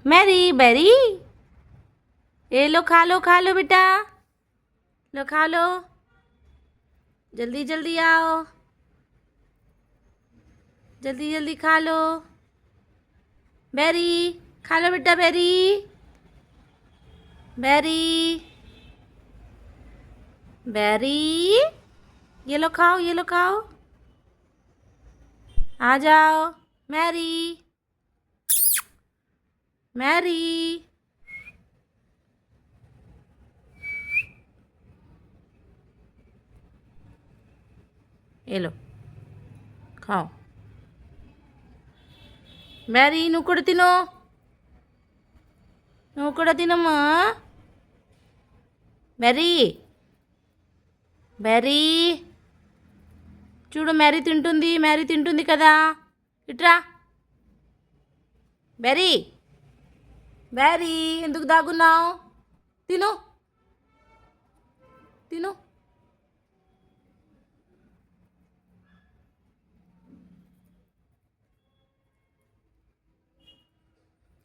Mary berry, ये लो खा लो बेटा, लो खा लो, जल्दी जल्दी आओ, जल्दी जल्दी खा लो। बेरी खा लो बेटा, बेरी बेरी बेरी, ये लो खाओ, ये लो खाओ, आ जाओ। मैरी मैरी, ये लो खाओ। मैरी నువ్వు కూడా తిను, నువ్వు కూడా తినమ్మా. బెర్రీ బెర్రీ, చూడు మ్యారీ తింటుంది, మ్యారీ తింటుంది కదా, ఇట్రా. బెర్రీ బెర్రీ, ఎందుకు దాగున్నావు? తిను తిను.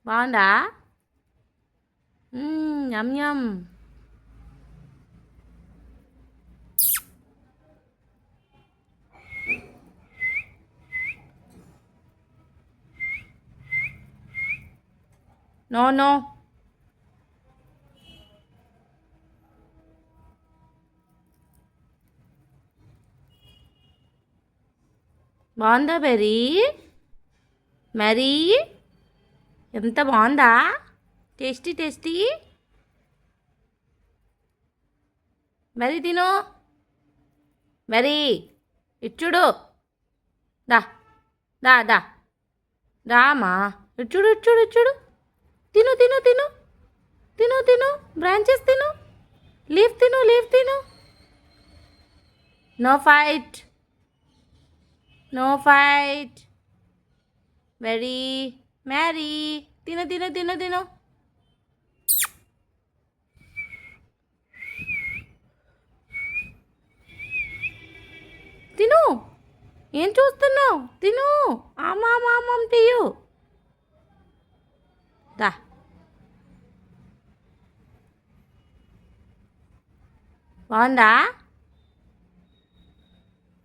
బాగుందా? Yum yum. No no. బాగుందా బెర్రీ? మ్యారీ ఎంత బాగుందా? Tasty tasty. బెర్రీ తిను, బెర్రీ ఇచ్చుడు, దా దా దా రామా, ఇచ్చుడు ఇచ్చుడు ఇచ్చుడు. తిను తిను తిను తిను తిను, బ్రాంచెస్ తిను, లీఫ్ తిను, లీఫ్ తిను. No fight, no fight. Very Mary, తిను తిను తిను తిను. తిను, ఏం చూస్తున్నావు? తిను, ఆమామామం తీయు. దా బాగుందా?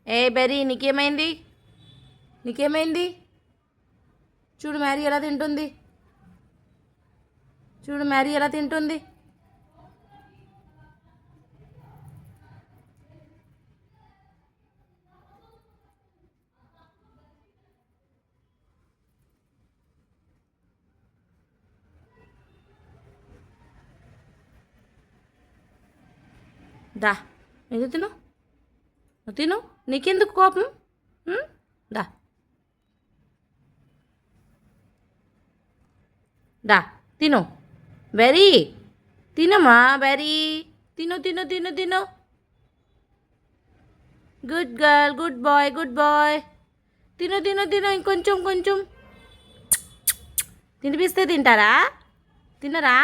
ఏ బెర్రీ నీకేమైంది? నీకేమైంది? చూడు మ్యారీ ఎలా తింటుంది, చూడు మ్యారీ ఎలా తింటుంది. దా ఎందుకు తిను, నువ్వు తిను, నీకెందుకు కోపం? దా దా తిను. బెర్రీ తినమ్మా, బెర్రీ తిను తిను తిను తిను. Good girl, good boy, good boy. తిను తిను తిను, ఇంకొంచెం కొంచెం. తినిపిస్తే తింటారా? తినరా?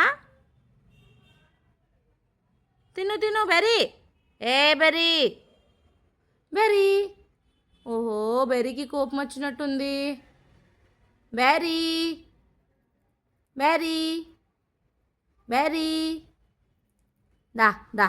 తిను తిను బెర్రీ. ఏ బెర్రీ, బెర్రీ, ఓహో బెర్రీకి కోపం వచ్చినట్టుంది. బెర్రీ బెర్రీ బెర్రీ, దా దా.